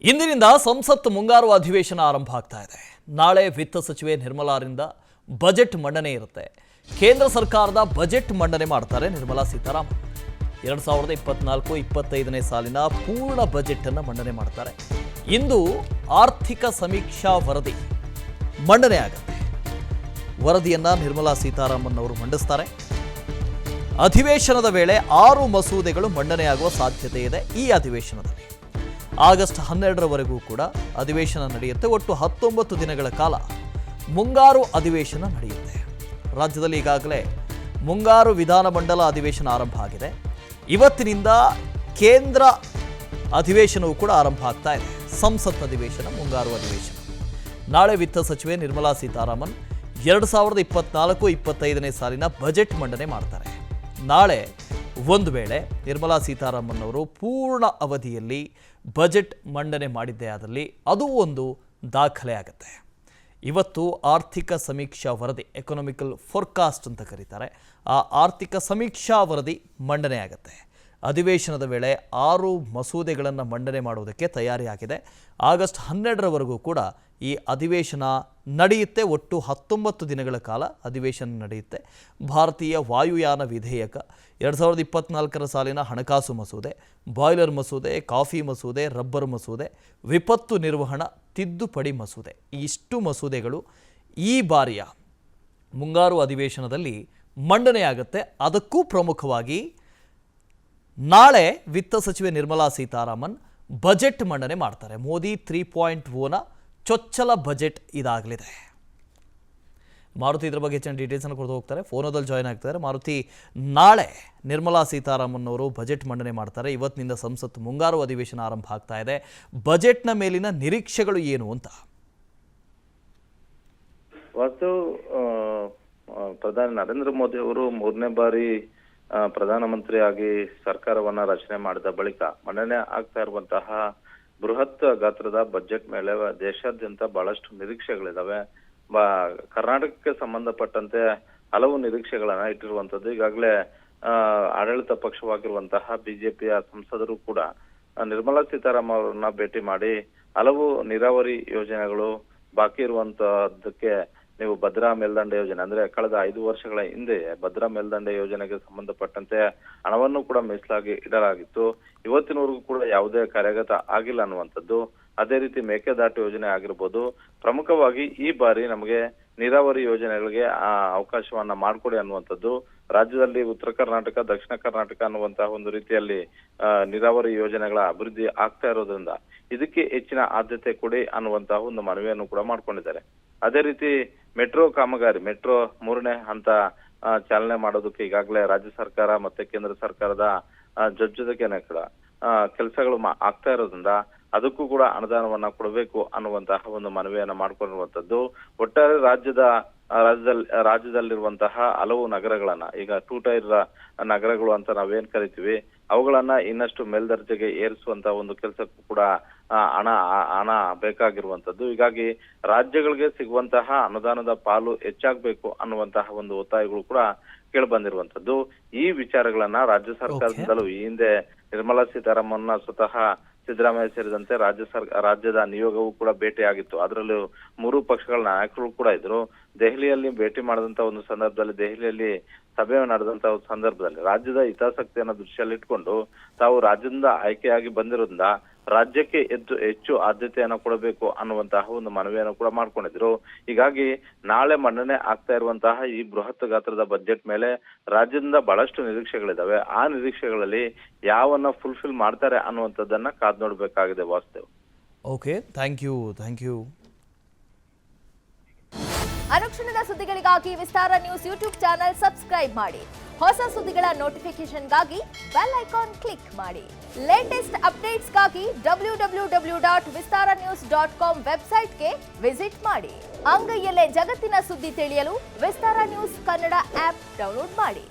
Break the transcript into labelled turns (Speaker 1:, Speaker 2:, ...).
Speaker 1: ಇಂದಿನಿಂದ ಸಂಸತ್ ಮುಂಗಾರು ಅಧಿವೇಶನ ಆರಂಭ ಆಗ್ತಾ ಇದೆ. ನಾಳೆ ವಿತ್ತ ಸಚಿವೆ ನಿರ್ಮಲಾರಿಂದ ಬಜೆಟ್ ಮಂಡನೆ ಇರುತ್ತೆ. ಕೇಂದ್ರ ಸರ್ಕಾರದ ಬಜೆಟ್ ಮಂಡನೆ ಮಾಡ್ತಾರೆ ನಿರ್ಮಲಾ ಸೀತಾರಾಮನ್. 2024-25ನೇ ಸಾಲಿನ ಪೂರ್ಣ ಬಜೆಟ್ ಅನ್ನು ಮಂಡನೆ ಮಾಡ್ತಾರೆ. ಇಂದು ಆರ್ಥಿಕ ಸಮೀಕ್ಷಾ ವರದಿ ಮಂಡನೆ ಆಗುತ್ತೆ. ವರದಿಯನ್ನ ನಿರ್ಮಲಾ ಸೀತಾರಾಮನ್ ಅವರು ಮಂಡಿಸ್ತಾರೆ. ಅಧಿವೇಶನದ ವೇಳೆ 6 ಮಸೂದೆಗಳು ಮಂಡನೆಯಾಗುವ ಸಾಧ್ಯತೆ ಇದೆ. ಈ ಅಧಿವೇಶನದಲ್ಲಿ ಆಗಸ್ಟ್ 12ರವರೆಗೂ ಕೂಡ ಅಧಿವೇಶನ ನಡೆಯುತ್ತೆ. ಒಟ್ಟು 19 ದಿನಗಳ ಕಾಲ ಮುಂಗಾರು ಅಧಿವೇಶನ ನಡೆಯುತ್ತೆ. ರಾಜ್ಯದಲ್ಲಿ ಈಗಾಗಲೇ ಮುಂಗಾರು ವಿಧಾನಮಂಡಲ ಅಧಿವೇಶನ ಆರಂಭ ಆಗಿದೆ. ಇವತ್ತಿನಿಂದ ಕೇಂದ್ರ ಅಧಿವೇಶನವೂ ಕೂಡ ಆರಂಭ ಆಗ್ತಾ ಇದೆ. ಸಂಸತ್ ಅಧಿವೇಶನ, ಮುಂಗಾರು ಅಧಿವೇಶನ. ನಾಳೆ ವಿತ್ತ ಸಚಿವೆ ನಿರ್ಮಲಾ ಸೀತಾರಾಮನ್ 2024-25ನೇ ಸಾಲಿನ ಬಜೆಟ್ ಮಂಡನೆ ಮಾಡ್ತಾರೆ. ನಾಳೆ ಒಂದು ವೇಳೆ ನಿರ್ಮಲಾ ಸೀತಾರಾಮನ್ ಅವರು ಪೂರ್ಣ ಅವಧಿಯಲ್ಲಿ ಬಜೆಟ್ ಮಂಡನೆ ಮಾಡಿದ್ದೇ ಆದಲ್ಲಿ ಅದು ಒಂದು ದಾಖಲೆ ಆಗುತ್ತೆ. ಇವತ್ತು ಆರ್ಥಿಕ ಸಮೀಕ್ಷಾ ವರದಿ, ಎಕನಾಮಿಕಲ್ ಫೋರ್ಕಾಸ್ಟ್ ಅಂತ ಕರೀತಾರೆ, ಆ ಆರ್ಥಿಕ ಸಮೀಕ್ಷಾ ವರದಿ ಮಂಡನೆ ಆಗುತ್ತೆ. ಅಧಿವೇಶನದ ವೇಳೆ 6 ಮಸೂದೆಗಳನ್ನು ಮಂಡನೆ ಮಾಡುವುದಕ್ಕೆ ತಯಾರಿಯಾಗಿದೆ. ಆಗಸ್ಟ್ 12ರವರೆಗೂ ಕೂಡ ಈ ಅಧಿವೇಶನ ನಡೆಯುತ್ತೆ. ಒಟ್ಟು 19 ದಿನಗಳ ಕಾಲ ಅಧಿವೇಶನ ನಡೆಯುತ್ತೆ. ಭಾರತೀಯ ವಾಯುಯಾನ ವಿಧೇಯಕ, 2024 ಸಾಲಿನ ಹಣಕಾಸು ಮಸೂದೆ, ಬಾಯ್ಲರ್ ಮಸೂದೆ, ಕಾಫಿ ಮಸೂದೆ, ರಬ್ಬರ್ ಮಸೂದೆ, ವಿಪತ್ತು ನಿರ್ವಹಣಾ ತಿದ್ದುಪಡಿ ಮಸೂದೆ, ಇಷ್ಟು ಮಸೂದೆಗಳು ಈ ಬಾರಿಯ ಮುಂಗಾರು ಅಧಿವೇಶನದಲ್ಲಿ ಮಂಡನೆಯಾಗುತ್ತೆ. ಅದಕ್ಕೂ ಪ್ರಮುಖವಾಗಿ ನಾಳೆ ವಿತ್ತ ಸಚಿವೆ ನಿರ್ಮಲಾ ಸೀತಾರಾಮನ್ ಬಜೆಟ್ ಮಂಡನೆ ಮಾಡ್ತಾರೆ. ಮೋದಿ 3.0ನ ಚೊಚ್ಚಲ ಬಜೆಟ್ ಇದಾಗಲಿದೆ. ಮಾರುತಿ ಇದ್ರ ಬಗ್ಗೆ ಹೆಚ್ಚಿನ ಡೀಟೇಲ್ಸನ್ನು ಕೊಡ್ತಾ ಹೋಗ್ತಾರೆ. ಫೋನದಲ್ಲಿ ಜಾಯ್ನ್ ಆಗ್ತಾರೆ. ಮಾರುತಿ, ನಾಳೆ ನಿರ್ಮಲಾ ಸೀತಾರಾಮನ್ ಅವರು ಬಜೆಟ್ ಮಂಡನೆ ಮಾಡ್ತಾರೆ. ಇವತ್ತಿನಿಂದ ಸಂಸತ್ ಮುಂಗಾರು ಅಧಿವೇಶನ ಆರಂಭ ಆಗ್ತಾ ಇದೆ. ಬಜೆಟ್ನ ಮೇಲಿನ ನಿರೀಕ್ಷೆಗಳು ಏನು ಅಂತ?
Speaker 2: ಪ್ರಧಾನಿ ನರೇಂದ್ರ ಮೋದಿ ಅವರು 3ನೇ ಬಾರಿ ಪ್ರಧಾನಮಂತ್ರಿಯಾಗಿ ಸರ್ಕಾರವನ್ನ ರಚನೆ ಮಾಡಿದ ಬಳಿಕ ಮಂಡನೆ ಆಗ್ತಾ ಇರುವಂತಹ ಬೃಹತ್ ಗಾತ್ರದ ಬಜೆಟ್ ಮೇಲೆ ದೇಶಾದ್ಯಂತ ಬಹಳಷ್ಟು ನಿರೀಕ್ಷೆಗಳಿದಾವೆ. ಕರ್ನಾಟಕಕ್ಕೆ ಸಂಬಂಧಪಟ್ಟಂತೆ ಹಲವು ನಿರೀಕ್ಷೆಗಳನ್ನ ಇಟ್ಟಿರುವಂತದ್ದು. ಈಗಾಗಲೇ ಆಡಳಿತ ಪಕ್ಷವಾಗಿರುವಂತಹ ಬಿಜೆಪಿಯ ಸಂಸದರು ಕೂಡ ನಿರ್ಮಲಾ ಸೀತಾರಾಮನ್ ಅವರನ್ನ ಭೇಟಿ ಮಾಡಿ ಹಲವು ನೀರಾವರಿ ಯೋಜನೆಗಳು ಬಾಕಿ ಇರುವಂತಹದ್ದಕ್ಕೆ ನೀವು ಭದ್ರಾ ಮೇಲ್ದಂಡೆ ಯೋಜನೆ, ಅಂದ್ರೆ ಕಳೆದ 5 ವರ್ಷಗಳ ಹಿಂದೆ ಭದ್ರಾ ಮೇಲ್ದಂಡೆ ಯೋಜನೆಗೆ ಸಂಬಂಧಪಟ್ಟಂತೆ ಹಣವನ್ನು ಕೂಡ ಮೀಸಲಾಗಿ ಇಡಲಾಗಿತ್ತು. ಇವತ್ತಿನವರೆಗೂ ಕೂಡ ಯಾವುದೇ ಕಾರ್ಯಗತ ಆಗಿಲ್ಲ ಅನ್ನುವಂಥದ್ದು. ಅದೇ ರೀತಿ ಮೇಕೆದಾಟು ಯೋಜನೆ ಆಗಿರ್ಬೋದು. ಪ್ರಮುಖವಾಗಿ ಈ ಬಾರಿ ನಮಗೆ ನೀರಾವರಿ ಯೋಜನೆಗಳಿಗೆ ಅವಕಾಶವನ್ನ ಮಾಡಿಕೊಡಿ ಅನ್ನುವಂಥದ್ದು. ರಾಜ್ಯದಲ್ಲಿ ಉತ್ತರ ಕರ್ನಾಟಕ, ದಕ್ಷಿಣ ಕರ್ನಾಟಕ ಅನ್ನುವಂತಹ ಒಂದು ರೀತಿಯಲ್ಲಿ ನೀರಾವರಿ ಯೋಜನೆಗಳ ಅಭಿವೃದ್ಧಿ ಆಗ್ತಾ ಇರೋದ್ರಿಂದ ಇದಕ್ಕೆ ಹೆಚ್ಚಿನ ಆದ್ಯತೆ ಕೊಡಿ ಅನ್ನುವಂತಹ ಒಂದು ಮನವಿಯನ್ನು ಕೂಡ ಮಾಡ್ಕೊಂಡಿದ್ದಾರೆ. ಅದೇ ರೀತಿ ಮೆಟ್ರೋ ಕಾಮಗಾರಿ, ಮೆಟ್ರೋ 3ನೇ ಹಂತ ಚಾಲನೆ ಮಾಡೋದಕ್ಕೆ ಈಗಾಗಲೇ ರಾಜ್ಯ ಸರ್ಕಾರ ಮತ್ತೆ ಕೇಂದ್ರ ಸರ್ಕಾರದ ಜೊತೆಗೇನೆ ಕೂಡ ಕೆಲಸಗಳು ಆಗ್ತಾ ಇರೋದ್ರಿಂದ ಅದಕ್ಕೂ ಕೂಡ ಅನುದಾನವನ್ನ ಕೊಡಬೇಕು ಅನ್ನುವಂತಹ ಒಂದು ಮನವಿಯನ್ನ ಮಾಡ್ಕೊಂಡಿರುವಂತದ್ದು. ಒಟ್ಟಾರೆ ರಾಜ್ಯದಲ್ಲಿರುವಂತಹ ಹಲವು ನಗರಗಳನ್ನ, ಈಗ 2 ಟೈರ್ ನಗರಗಳು ಅಂತ ನಾವೇನ್ ಕರಿತೀವಿ, ಅವುಗಳನ್ನ ಇನ್ನಷ್ಟು ಮೇಲ್ದರ್ಜೆಗೆ ಏರಿಸುವಂತಹ ಒಂದು ಕೆಲಸಕ್ಕೂ ಕೂಡ ಹಣ ಬೇಕಾಗಿರುವಂತದ್ದು. ಹೀಗಾಗಿ ರಾಜ್ಯಗಳಿಗೆ ಸಿಗುವಂತಹ ಅನುದಾನದ ಪಾಲು ಹೆಚ್ಚಾಗಬೇಕು ಅನ್ನುವಂತಹ ಒಂದು ಒತ್ತಾಯಗಳು ಕೂಡ ಕೇಳಿ ಬಂದಿರುವಂತದ್ದು. ಈ ವಿಚಾರಗಳನ್ನ ರಾಜ್ಯ ಸರ್ಕಾರದಿಂದಲೂ ಈ ಹಿಂದೆ ನಿರ್ಮಲಾ ಸೀತಾರಾಮನ್ ಸ್ವತಃ ಸಿದ್ದರಾಮಯ್ಯ ಸೇರಿದಂತೆ ರಾಜ್ಯದ ನಿಯೋಗವೂ ಕೂಡ ಭೇಟಿಯಾಗಿತ್ತು. ಅದರಲ್ಲೂ 3 ಪಕ್ಷಗಳ ನಾಯಕರು ಕೂಡ ಇದ್ರು. ದೆಹಲಿಯಲ್ಲಿ ಭೇಟಿ ಮಾಡಿದಂತ ಒಂದು ಸಂದರ್ಭದಲ್ಲಿ, ದೆಹಲಿಯಲ್ಲಿ ಸಭೆ ನಡೆದಂತ ಒಂದು ಸಂದರ್ಭದಲ್ಲಿ ರಾಜ್ಯದ ಹಿತಾಸಕ್ತಿಯನ್ನ ದೃಷ್ಟಿಯಲ್ಲಿಟ್ಕೊಂಡು ತಾವು ರಾಜ್ಯದಿಂದ ಆಯ್ಕೆಯಾಗಿ ಬಂದಿರೋದ್ರಿಂದ ರಾಜ್ಯಕ್ಕೆ ಹೆಚ್ಚು ಆದ್ಯತೆಯನ್ನ ಕೊಡಬೇಕು ಅನ್ನುವಂತಹ ಒಂದು ಮನವಿಯನ್ನು ಕೂಡ ಮಾಡ್ಕೊಂಡಿದ್ರು. ಹೀಗಾಗಿ ನಾಳೆ ಮಂಡನೆ ಆಗ್ತಾ ಇರುವಂತಹ ಈ ಬೃಹತ್ ಗಾತ್ರದ ಬಜೆಟ್ ಮೇಲೆ ರಾಜ್ಯದಿಂದ ಬಹಳಷ್ಟು ನಿರೀಕ್ಷೆಗಳಿದಾವೆ. ಆ ನಿರೀಕ್ಷೆಗಳಲ್ಲಿ ಯಾವನ್ನ ಫುಲ್ಫಿಲ್ ಮಾಡ್ತಾರೆ ಅನ್ನುವಂಥದ್ದನ್ನ ಕಾದ್ ನೋಡ್ಬೇಕಾಗಿದೆ. ವಾಸ್ತವ.
Speaker 1: Okay, thank you.
Speaker 3: ಅನುಕ್ಷಣದ ಸುದ್ದಿಗಳಿಗಾಗಿ Vistara news YouTube channel subscribe ಮಾಡಿ. ಹೊಸ ಸುದ್ದಿಗಳ ನೋಟಿಫಿಕೇಶನ್ಗಾಗಿ ಬೆಲ್ ಐಕಾನ್ ಕ್ಲಿಕ್ ಮಾಡಿ. ಲೇಟೆಸ್ಟ್ ಅಪ್ಡೇಟ್ಸ್ಗಾಗಿ www.vistaranews.com ವೆಬ್ಸೈಟ್ಗೆ ವಿಸಿಟ್ ಮಾಡಿ. ಅಂಗೈಯಲ್ಲೇ ಜಗತ್ತಿನ ಸುದ್ದಿ ತಿಳಿಯಲು Vistara news Kannada app download ಮಾಡಿ.